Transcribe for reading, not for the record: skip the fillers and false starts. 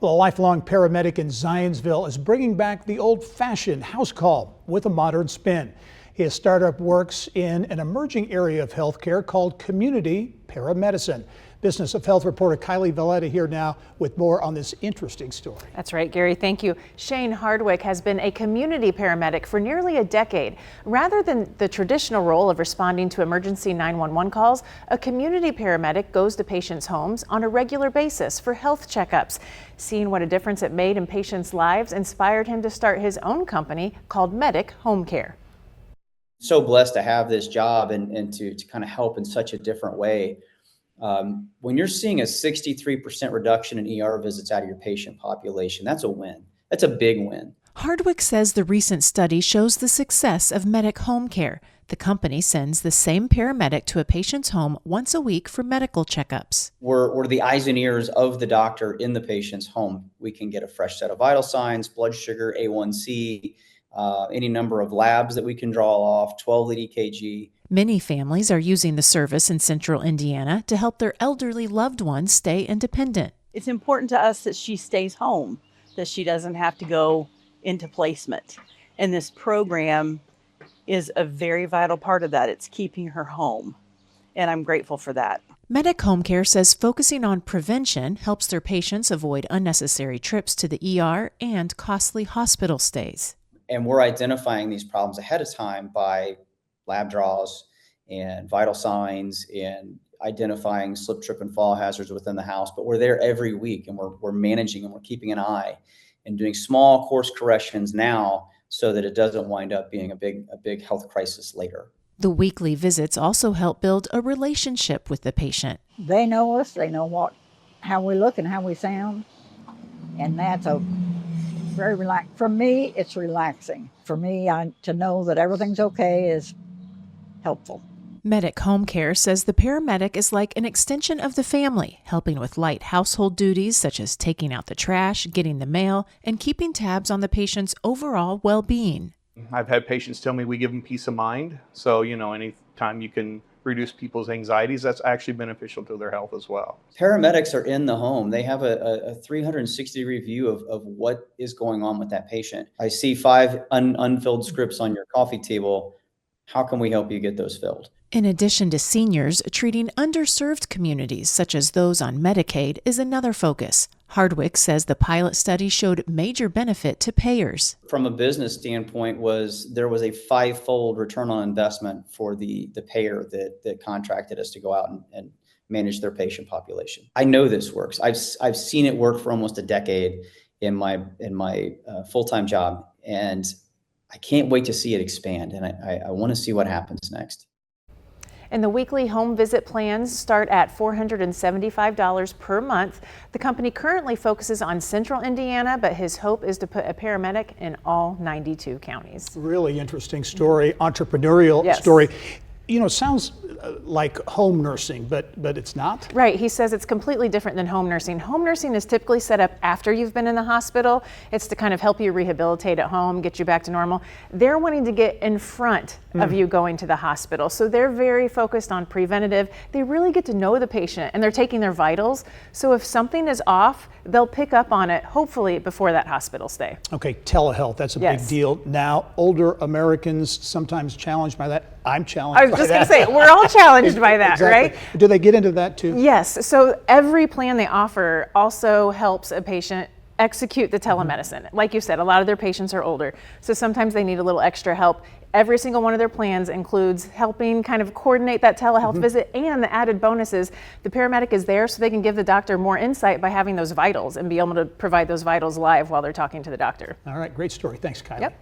Well, a lifelong paramedic in Zionsville is bringing back the old-fashioned house call with a modern spin. His startup works in an emerging area of healthcare called community paramedicine. Business of Health reporter Kylie Valletta here now with more on this interesting story. That's right, Gary. Thank you. Shane Hardwick has been a community paramedic for nearly a decade. Rather than the traditional role of responding to emergency 911 calls, a community paramedic goes to patients' homes on a regular basis for health checkups. Seeing what a difference it made in patients' lives inspired him to start his own company called Medic Home Care. So blessed to have this job and to kind of help in such a different way. When you're seeing a 63% reduction in ER visits out of your patient population, that's a win. That's a big win. Hardwick says the recent study shows the success of Medic Home Care. The company sends the same paramedic to a patient's home once a week for medical checkups. We're the eyes and ears of the doctor in the patient's home. We can get a fresh set of vital signs, blood sugar, A1C, any number of labs that we can draw off, 12-lead EKG. Many families are using the service in central Indiana to help their elderly loved ones stay independent. It's important to us that she stays home, that she doesn't have to go into placement. And this program is a very vital part of that. It's keeping her home, and I'm grateful for that. Medic Home Care says focusing on prevention helps their patients avoid unnecessary trips to the ER and costly hospital stays. And we're identifying these problems ahead of time by lab draws and vital signs and identifying slip, trip, and fall hazards within the house. But we're there every week, and we're managing, and we're keeping an eye and doing small course corrections now so that it doesn't wind up being a big health crisis later. The weekly visits also help build a relationship with the patient. They know us, they know how we look and how we sound, and that's very relaxed. For me, it's relaxing. For me, to know that everything's okay is helpful. Medic Home Care says the paramedic is like an extension of the family, helping with light household duties such as taking out the trash, getting the mail, and keeping tabs on the patient's overall well-being. I've had patients tell me we give them peace of mind. So, anytime you can reduce people's anxieties, that's actually beneficial to their health as well. Paramedics are in the home. They have a 360-degree view of what is going on with that patient. I see 5 unfilled scripts on your coffee table. How can we help you get those filled? In addition to seniors, treating underserved communities such as those on Medicaid is another focus. Hardwick says the pilot study showed major benefit to payers. From a business standpoint, there was a 5-fold return on investment for the payer that contracted us to go out and manage their patient population. I know this works. I've seen it work for almost a decade in my full-time job, and I can't wait to see it expand, and I want to see what happens next. And the weekly home visit plans start at $475 per month. The company currently focuses on central Indiana, but his hope is to put a paramedic in all 92 counties. Really interesting story, entrepreneurial story. It sounds like home nursing, but it's not? Right. He says it's completely different than home nursing. Home nursing is typically set up after you've been in the hospital. It's to kind of help you rehabilitate at home, get you back to normal. They're wanting to get in front of you going to the hospital. So they're very focused on preventative. They really get to know the patient, and they're taking their vitals. So if something is off, they'll pick up on it, hopefully before that hospital stay. Okay, telehealth, that's a big deal. Now, older Americans sometimes challenged by that. I'm challenged by that. I was just going to say, we're all challenged by that, right? Do they get into that too? Yes. So every plan they offer also helps a patient execute the telemedicine. Like you said, a lot of their patients are older, so sometimes they need a little extra help. Every single one of their plans includes helping kind of coordinate that telehealth visit, and the added bonus is the paramedic is there so they can give the doctor more insight by having those vitals and be able to provide those vitals live while they're talking to the doctor. All right, great story. Thanks, Kylie. Yep.